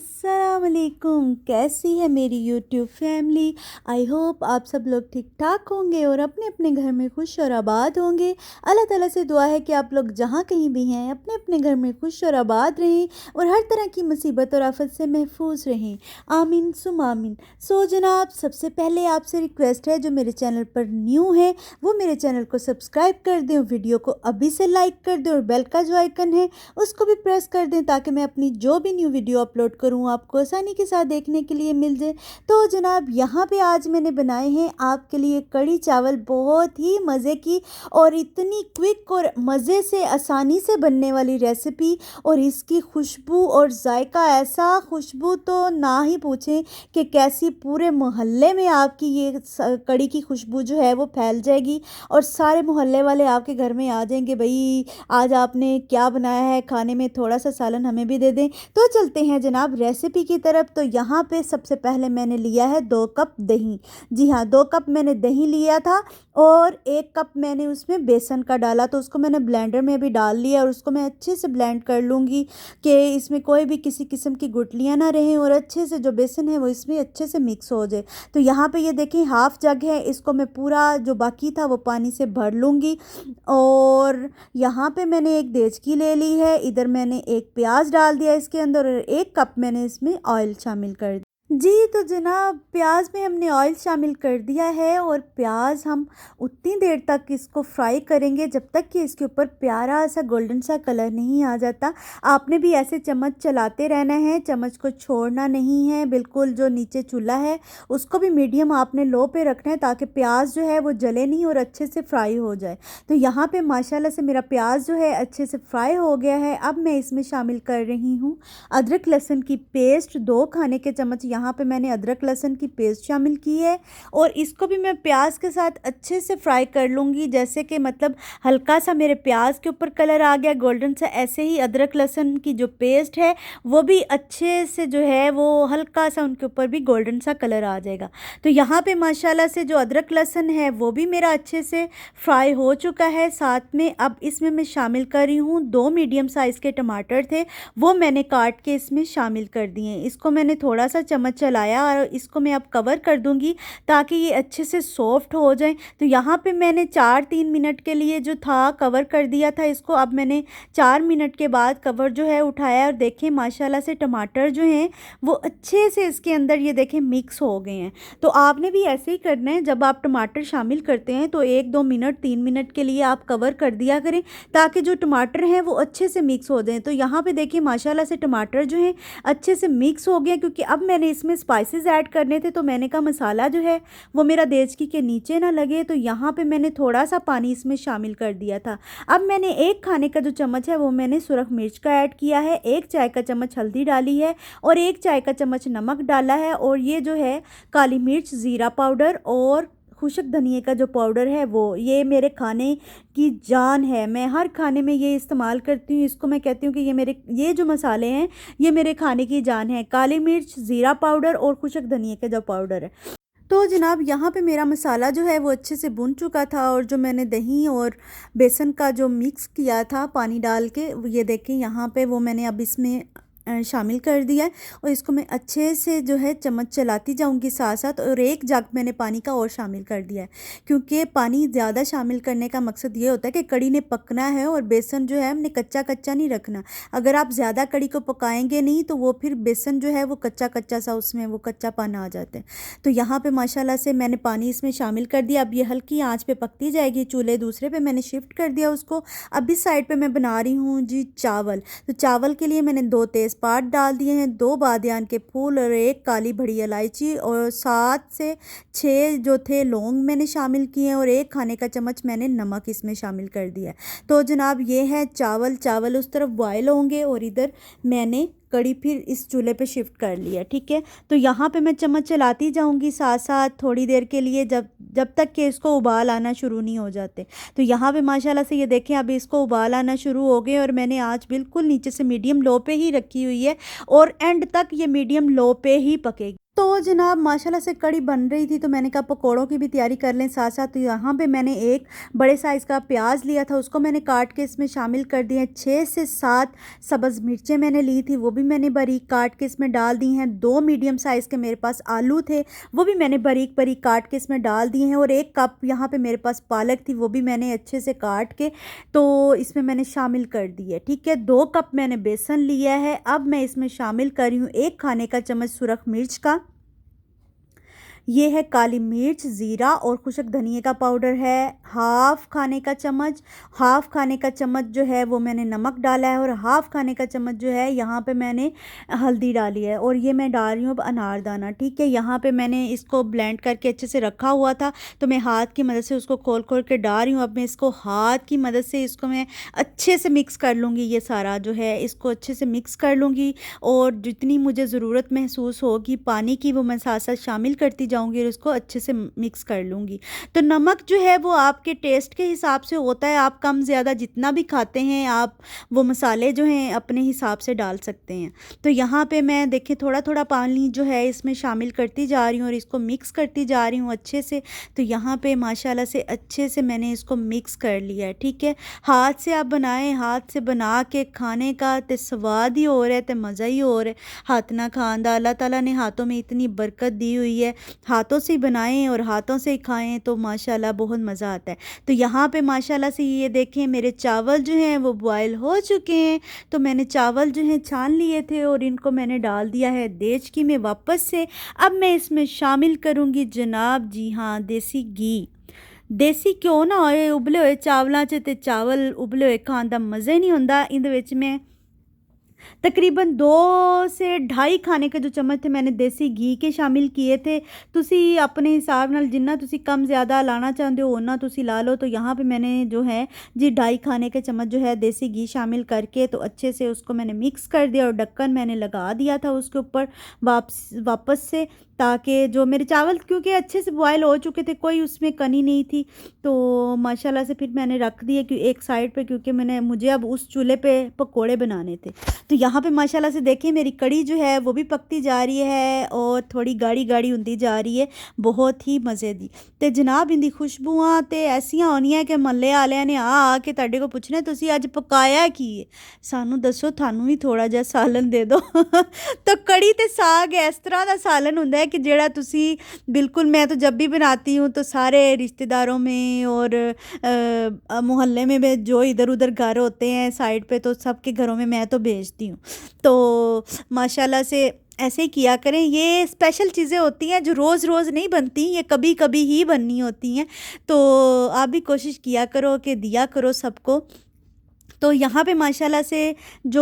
अस्सलाम वालेकुम। कैसी है मेरी यूट्यूब फैमिली। आई होप आप सब लोग ठीक ठाक होंगे और अपने अपने घर में खुश और आबाद होंगे। अल्लाह ताला से दुआ है कि आप लोग जहाँ कहीं भी हैं अपने अपने घर में खुश और आबाद रहें और हर तरह की मुसीबत और आफत से महफूज रहें। आमीन सुम आमीन। सो जनाब, सबसे पहले आपसे रिक्वेस्ट है, जो मेरे चैनल पर न्यू है वो मेरे चैनल को सब्सक्राइब कर दें, वीडियो को अभी से लाइक कर दें और बेल का जो आइकन है उसको भी प्रेस कर दें ताकि मैं अपनी जो भी न्यू वीडियो अपलोड करूं आपको आसानी के साथ देखने के लिए मिल जाए। तो जनाब, यहाँ पे आज मैंने बनाए हैं आपके लिए कड़ी चावल, बहुत ही मज़े की और इतनी क्विक और मज़े से आसानी से बनने वाली रेसिपी। और इसकी खुशबू और जायका, ऐसा खुशबू तो ना ही पूछें कि कैसी पूरे मोहल्ले में आपकी ये कड़ी की खुशबू जो है वो फैल जाएगी और सारे मोहल्ले वाले आपके घर में आ जाएंगे, भाई आज आपने क्या बनाया है, खाने में थोड़ा सा सालन हमें भी दे दें। तो चलते हैं जनाब रेसिपी की तरफ। तो यहाँ पे सबसे पहले मैंने लिया है 2 कप दही। जी हाँ, 2 कप मैंने दही लिया था और 1 कप मैंने उसमें बेसन का डाला। तो उसको मैंने ब्लेंडर में भी डाल लिया और उसको मैं अच्छे से ब्लेंड कर लूँगी कि इसमें कोई भी किसी किस्म की गुठलियाँ ना रहें और अच्छे से जो बेसन है वो इसमें अच्छे से मिक्स हो जाए। तो यहाँ पे ये देखें, हाफ जग है, इसको मैं पूरा जो बाकी था वो पानी से भर लूँगी। और यहाँ पे मैंने एक देचकी ले ली है, इधर मैंने एक प्याज डाल दिया इसके अंदर और 1 कप मैंने इसमें ऑयल शामिल कर दिया। जी, तो जनाब प्याज में हमने ऑयल शामिल कर दिया है और प्याज हम उतनी देर तक इसको फ्राई करेंगे जब तक कि इसके ऊपर प्यारा सा गोल्डन सा कलर नहीं आ जाता। आपने भी ऐसे चम्मच चलाते रहना है, चम्मच को छोड़ना नहीं है। बिल्कुल जो नीचे चूल्हा है उसको भी मीडियम आपने लो पे रखना है ताकि प्याज जो है वो जले नहीं और अच्छे से फ्राई हो जाए। तो यहाँ पे माशाल्लाह से मेरा प्याज जो है अच्छे से फ्राई हो गया है। अब मैं इसमें शामिल कर रही हूँ अदरक लहसुन की पेस्ट, 2 खाने के चम्मच यहाँ पे मैंने अदरक लहसुन की पेस्ट शामिल की है और इसको भी मैं प्याज के साथ अच्छे से फ्राई कर लूँगी। जैसे कि मतलब हल्का सा मेरे प्याज के ऊपर कलर आ गया गोल्डन सा, ऐसे ही अदरक लहसुन की जो पेस्ट है वो भी अच्छे से जो है वो हल्का सा उनके ऊपर भी गोल्डन सा कलर आ जाएगा। तो यहाँ पे माशाल्लाह से जो अदरक लहसुन है वो भी मेरा अच्छे से फ्राई हो चुका है। साथ में अब इसमें मैं शामिल कर रही हूँ 2 मीडियम साइज़ के टमाटर थे, वो मैंने काट के इसमें शामिल कर दिए। इसको मैंने थोड़ा सा चम्मच चलाया और इसको मैं अब कवर कर दूंगी ताकि ये अच्छे से सॉफ्ट हो जाए। तो यहाँ पे मैंने 4-3 मिनट के लिए जो था कवर कर दिया था इसको। अब मैंने 4 मिनट के बाद कवर जो है उठाया और देखें माशाल्लाह से टमाटर जो हैं वो अच्छे से इसके अंदर ये देखें मिक्स हो गए हैं। तो आपने भी ऐसे ही करना है, जब आप टमाटर शामिल करते हैं तो 1-2 मिनट 3 मिनट के लिए आप कवर कर दिया करें ताकि जो टमाटर हैं वो अच्छे से मिक्स हो जाएं। तो यहाँ पे देखिए माशाल्लाह से टमाटर जो हैं अच्छे से मिक्स हो गए, क्योंकि अब मैंने इसमें स्पाइसेस ऐड करने थे। तो मैंने कहा मसाला जो है वो मेरा देचकी के नीचे ना लगे, तो यहाँ पे मैंने थोड़ा सा पानी इसमें शामिल कर दिया था। अब मैंने 1 खाने का जो चम्मच है वो मैंने सुरख मिर्च का ऐड किया है, 1 चाय का चम्मच हल्दी डाली है और 1 चाय का चम्मच नमक डाला है। और ये जो है काली मिर्च, ज़ीरा पाउडर और खुशक धनिए का जो पाउडर है वो, ये मेरे खाने की जान है। मैं हर खाने में ये इस्तेमाल करती हूँ। इसको मैं कहती हूँ कि ये जो मसाले हैं ये मेरे खाने की जान है। काली मिर्च, ज़ीरा पाउडर और खुशक धनिए का जो पाउडर है। तो जनाब यहाँ पे मेरा मसाला जो है वो अच्छे से भुन चुका था और जो मैंने दही और बेसन का जो मिक्स किया था पानी डाल के, ये देखें यहाँ पे वो मैंने अब इसमें शामिल कर दिया है और इसको मैं अच्छे से जो है चम्मच चलाती जाऊंगी साथ साथ। और 1 जग मैंने पानी का और शामिल कर दिया है, क्योंकि पानी ज़्यादा शामिल करने का मकसद ये होता है कि कड़ी ने पकना है और बेसन जो है हमने कच्चा कच्चा नहीं रखना। अगर आप ज़्यादा कड़ी को पकाएंगे नहीं तो वो फिर बेसन जो है वो कच्चा कच्चा सा उसमें वो कच्चापन आ जाता है। तो यहाँ पे माशाल्लाह से मैंने पानी इसमें शामिल कर दिया। अब ये हल्की आँच पे पकती जाएगी। चूल्हे दूसरे पे मैंने शिफ्ट कर दिया उसको। अब इस साइड पे मैं बना रही हूँ जी चावल। तो चावल के लिए मैंने 2 तेज़पात डाल दिए हैं, 2 बादियान के फूल और 1 काली बड़ी इलायची और 7 से 6 जो थे लौंग मैंने शामिल किए हैं और 1 खाने का चम्मच मैंने नमक इसमें शामिल कर दिया है। तो जनाब ये है चावल। चावल उस तरफ बॉयल होंगे और इधर मैंने कड़ी फिर इस चूल्हे पे शिफ्ट कर लिया। ठीक है, तो यहाँ पे मैं चम्मच चलाती जाऊँगी साथ साथ थोड़ी देर के लिए, जब तक कि इसको उबाल आना शुरू नहीं हो जाते। तो यहाँ पे माशाल्लाह से ये देखें अभी इसको उबाल आना शुरू हो गए और मैंने आँच बिल्कुल नीचे से मीडियम लो पे ही रखी हुई है और एंड तक ये मीडियम लो पे ही पकेगी। तो जनाब माशाल्लाह से कड़ी बन रही थी, तो मैंने कहा पकोड़ों की भी तैयारी कर लें साथ साथ। तो यहाँ पे मैंने एक बड़े साइज़ का प्याज लिया था, उसको मैंने काट के इसमें शामिल कर दिया। 6 से 7 सब्ज़ मिर्चें मैंने ली थी, वो भी मैंने बारीक काट के इसमें डाल दी हैं। 2 मीडियम साइज़ के मेरे पास आलू थे, वो भी मैंने बारीक बारीक काट के इसमें डाल दिए हैं। और 1 कप यहाँ पे मेरे पास पालक थी, वो भी मैंने अच्छे से काट के तो इसमें मैंने शामिल कर दी है। ठीक है, 2 कप मैंने बेसन लिया है। अब मैं इसमें शामिल कर रही हूँ 1 खाने का चम्मच सुरख मिर्च का, ये है काली मिर्च, ज़ीरा और खुशक धनिए का पाउडर है हाफ़ खाने का चम्मच। हाफ़ खाने का चम्मच जो है वो मैंने नमक डाला है, और हाफ़ खाने का चम्मच जो है यहाँ पे मैंने हल्दी डाली है। और ये मैं डाल रही हूँ अब अनारदाना। ठीक है, यहाँ पे मैंने इसको ब्लेंड करके अच्छे से रखा हुआ था, तो मैं हाथ की मदद से उसको खोल खोल के डाल रही हूँ। अब मैं इसको हाथ की मदद से इसको मैं अच्छे से मिक्स कर लूँगी। ये सारा जो है इसको अच्छे से मिक्स कर लूँगी, और जितनी मुझे ज़रूरत महसूस होगी पानी की वो मैं साथ साथ शामिल करती जाऊंगी और इसको अच्छे से मिक्स कर लूँगी। तो नमक जो है वो आपके टेस्ट के हिसाब से होता है, आप कम ज़्यादा जितना भी खाते हैं आप वो मसाले जो हैं अपने हिसाब से डाल सकते हैं। तो यहाँ पे मैं देखिए थोड़ा थोड़ा पानी जो है इसमें शामिल करती जा रही हूँ और इसको मिक्स करती जा रही हूँ अच्छे से। तो यहाँ पे माशाल्लाह से अच्छे से मैंने इसको मिक्स कर लिया है। ठीक है, हाथ से आप बनाएं, हाथ से बना के खाने का तो स्वाद ही हो रहा है, तो मज़ा ही हो रहा है। हाथ ना खांदा, अल्लाह ताला ने हाथों में इतनी बरकत दी हुई है, हाथों से ही बनाएं और हाथों से ही खाएं तो माशाल्लाह बहुत मज़ा आता है। तो यहाँ पे माशाल्लाह से ये देखें मेरे चावल जो हैं वो बॉयल हो चुके हैं। तो मैंने चावल जो हैं छान लिए थे और इनको मैंने डाल दिया है देचकी में वापस से। अब मैं इसमें शामिल करूँगी जनाब जी हाँ देसी घी। देसी घ्यो ना होए उबले हुए चावलों च, ते चावल उबले हुए खाने का मज़ा ही नहीं होंदा। इहदे विच मैं तकरीबन 2 से ढाई खाने के जो चम्मच थे मैंने देसी घी के शामिल किए थे। तुसी अपने हिसाब नाल जिन्ना तुसी कम ज़्यादा लाना चाहते हो उन्ना तुसी ला लो। तो यहाँ पे मैंने जो है जी 2.5 खाने के चम्मच जो है देसी घी शामिल करके तो अच्छे से उसको मैंने मिक्स कर दिया, और ढक्कन मैंने लगा दिया था उसके ऊपर वापस से, ताकि जो मेरे चावल क्योंकि अच्छे से बॉयल हो चुके थे, कोई उसमें कनी नहीं थी। तो माशाल्लाह से फिर मैंने रख दिए कि एक साइड पे, क्योंकि मुझे अब उस चूल्हे पे पकोड़े बनाने थे। तो यहाँ पे माशाल्लाह से देखिए मेरी कड़ी जो है वो भी पकती जा रही है और थोड़ी गाढ़ी गाढ़ी होती जा रही है, बहुत ही मज़े दी। तो जनाब इंदी खुशबुआं तो ऐसियां होनियां कि महल्ले वालियां ने आके तुहाडे को पुछना तुसी अज पकाया की है, सानू दसो थानू भी थोड़ा जिहा सालन दे दो। तो कड़ी ते साग इस तरह का सालन हुंदा है कि जेड़ा तुसी बिल्कुल, मैं तो जब भी बनाती हूँ तो सारे रिश्तेदारों में और मोहल्ले में भी जो इधर उधर घर होते हैं साइड पे, तो सबके घरों में मैं तो भेजती हूँ। तो माशाल्लाह से ऐसे ही किया करें। ये स्पेशल चीज़ें होती हैं जो रोज़ रोज़ नहीं बनती, ये कभी कभी ही बननी होती हैं। तो आप भी कोशिश किया करो कि दिया करो सबको। तो यहाँ पे माशाल्लाह से जो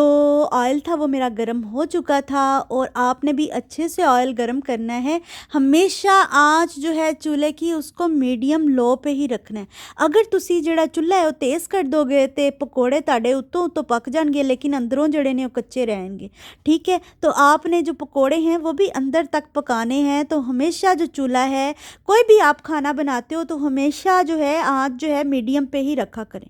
ऑयल था वो मेरा गर्म हो चुका था, और आपने भी अच्छे से ऑयल गर्म करना है। हमेशा आँच जो है चूल्हे की उसको मीडियम लो पे ही रखना है। अगर तुसी जेड़ा चूल्हा है वो तेज़ कर दोगे तो पकोड़े ताड़े उत्तों उत्तों पक जाएंगे, लेकिन अंदरों जड़े ने वो कच्चे रहेंगे। ठीक है, तो आपने जो पकोड़े हैं वो भी अंदर तक पकाने हैं। तो हमेशा जो चूल्हा है, कोई भी आप खाना बनाते हो तो हमेशा जो है आँच जो है मीडियम पे ही रखा करें।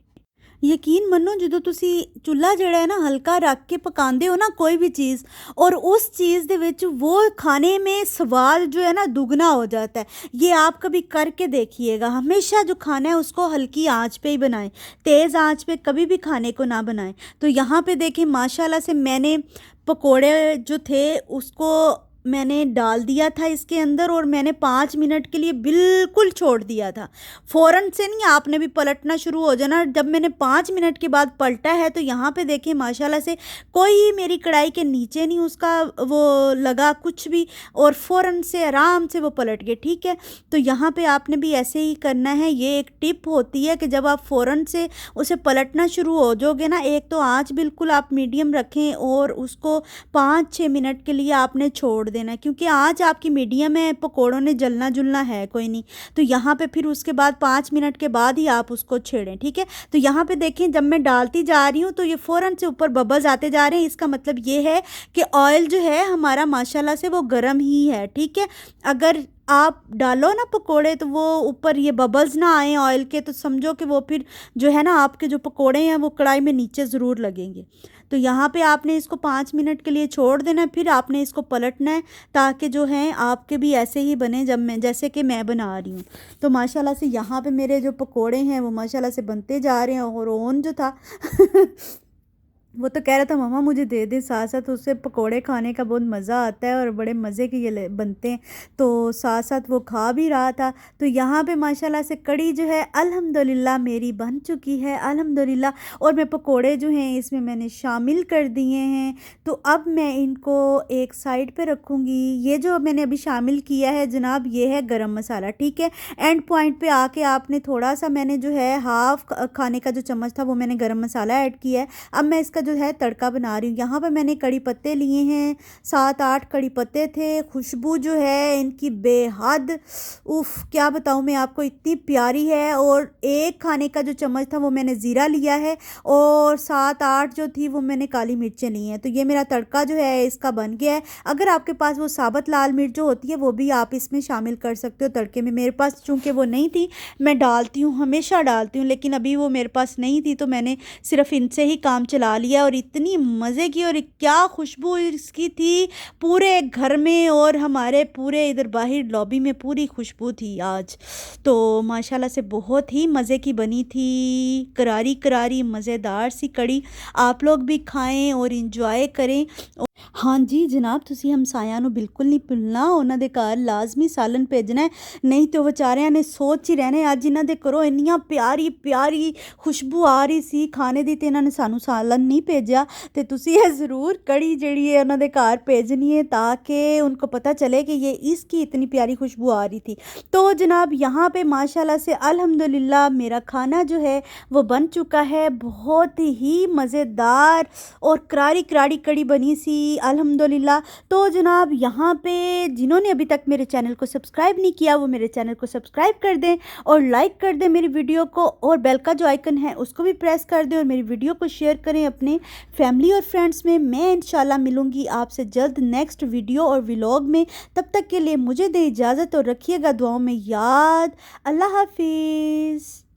यकीन मनो जो तुसी चूल्हा जड़ा है ना हल्का रख के पकाते हो ना कोई भी चीज़, और उस चीज़ दे विच वो खाने में स्वाद जो है ना दुगना हो जाता है। ये आप कभी करके देखिएगा। हमेशा जो खाना है उसको हल्की आंच पे ही बनाएं, तेज़ आंच पे कभी भी खाने को ना बनाएं। तो यहाँ पे देखें माशाल्लाह से मैंने पकोड़े जो थे उसको मैंने डाल दिया था इसके अंदर, और मैंने 5 मिनट के लिए बिल्कुल छोड़ दिया था। फ़ौरन से नहीं, आपने भी पलटना शुरू हो जाना। जब मैंने 5 मिनट के बाद पलटा है तो यहाँ पे देखिए माशाल्लाह से कोई मेरी कढ़ाई के नीचे नहीं उसका वो लगा कुछ भी, और फ़ौरन से आराम से वो पलट गए। ठीक है, तो यहाँ पे आपने भी ऐसे ही करना है। ये एक टिप होती है कि जब आप फ़ौरन से उसे पलटना शुरू हो जाओगे ना, एक तो आँच बिल्कुल आप मीडियम रखें और उसको 5-6 मिनट के लिए आपने छोड़ देना, क्योंकि आज आपकी मीडियम है, पकोड़ों ने जलना जुलना है कोई नहीं। तो यहाँ पे फिर उसके बाद 5 मिनट के बाद ही आप उसको छेड़ें। ठीक है, तो यहाँ पे देखें जब मैं डालती जा रही हूँ तो ये फ़ौरन से ऊपर बबल्स आते जा रहे हैं। इसका मतलब ये है कि ऑयल जो है हमारा माशाल्लाह से वो गर्म ही है। ठीक है, अगर आप डालो ना पकोड़े तो वो ऊपर ये बबल्स ना आए ऑयल के, तो समझो कि वो फिर जो है ना आपके जो पकोड़े हैं वो कढ़ाई में नीचे ज़रूर लगेंगे। तो यहाँ पे आपने इसको 5 मिनट के लिए छोड़ देना है, फिर आपने इसको पलटना है ताकि जो है आपके भी ऐसे ही बने जैसे कि मैं बना रही हूँ। तो माशाल्लाह से यहाँ पे मेरे जो पकोड़े हैं वो माशाल्लाह से बनते जा रहे हैं। और ओवन जो था वो तो कह रहा था मम्मा मुझे दे दे, साथ साथ उससे पकोड़े खाने का बहुत मज़ा आता है और बड़े मज़े के ये बनते हैं, तो साथ साथ वो खा भी रहा था। तो यहाँ पे माशाल्लाह से कड़ी जो है अल्हम्दुलिल्लाह मेरी बन चुकी है अल्हम्दुलिल्लाह। और मैं पकोड़े जो हैं इसमें मैंने शामिल कर दिए हैं। तो अब मैं इनको एक साइड पे रखूँगी। ये जो मैंने अभी शामिल किया है जनाब, ये है गरम मसाला, ठीक है। एंड पॉइंट पे आके आपने थोड़ा सा, मैंने जो है हाफ़ खाने का जो चम्मच था वो मैंने गरम मसाला ऐड किया है। अब मैं इसका जो है तड़का बना रही हूँ। यहाँ पे मैंने कड़ी पत्ते लिए हैं, 7-8 कड़ी पत्ते थे। खुशबू जो है इनकी बेहद, उफ़ क्या बताऊँ मैं आपको, इतनी प्यारी है। और एक खाने का जो चम्मच था वो मैंने ज़ीरा लिया है और 7-8 जो थी वो मैंने काली मिर्चें ली हैं। तो ये मेरा तड़का जो है इसका बन गया है। अगर आपके पास वो साबुत लाल मिर्च जो होती है वो भी आप इसमें शामिल कर सकते हो तड़के में। मेरे पास चूँकि वो नहीं थी, मैं डालती हूँ, हमेशा डालती हूँ, लेकिन अभी वो मेरे पास नहीं थी तो मैंने सिर्फ इनसे ही काम चला लिया। और इतनी मज़े की और क्या खुशबू इसकी थी पूरे घर में, और हमारे पूरे इधर बाहर लॉबी में पूरी खुशबू थी आज। तो माशाल्लाह से बहुत ही मज़े की बनी थी, करारी करारी मज़ेदार सी कड़ी। आप लोग भी खाएं और इंजॉय करें। हाँ जी जनाब, तुसी हमसायां नूं बिल्कुल नहीं भुलना, उन्हां दे घर लाजमी सालन भेजना है, नहीं तो बेचारियां ने सोच ही रहने अज इन्हां दे घरों इन्नियां प्यारी प्यारी खुशबू आ रही सी खाने दी, ते इन्हां ने सानू सालन नहीं भेजा। ते तुसी ये ज़रूर कड़ी जिहड़ी है उन्हां दे घर भेजनी है ताकि उनको पता चले कि ये इसकी इतनी प्यारी खुशबू आ रही थी। तो जनाब यहाँ पे माशाल्लाह से अल्हम्दुलिल्लाह मेरा खाना जो है वो बन चुका है। बहुत ही मज़ेदार और करारी करारी कड़ी बनी सी अल्हम्दुलिल्लाह। तो जनाब यहाँ पे जिन्होंने अभी तक मेरे चैनल को सब्सक्राइब नहीं किया वो मेरे चैनल को सब्सक्राइब कर दें और लाइक कर दें मेरी वीडियो को, और बेल का जो आइकन है उसको भी प्रेस कर दें और मेरी वीडियो को शेयर करें अपने फैमिली और फ्रेंड्स में। मैं इंशाल्लाह मिलूँगी आपसे जल्द नेक्स्ट वीडियो और व्लॉग में। तब तक के लिए मुझे दें इजाज़त और रखिएगा दुआओं में याद। अल्लाह हाफिज़।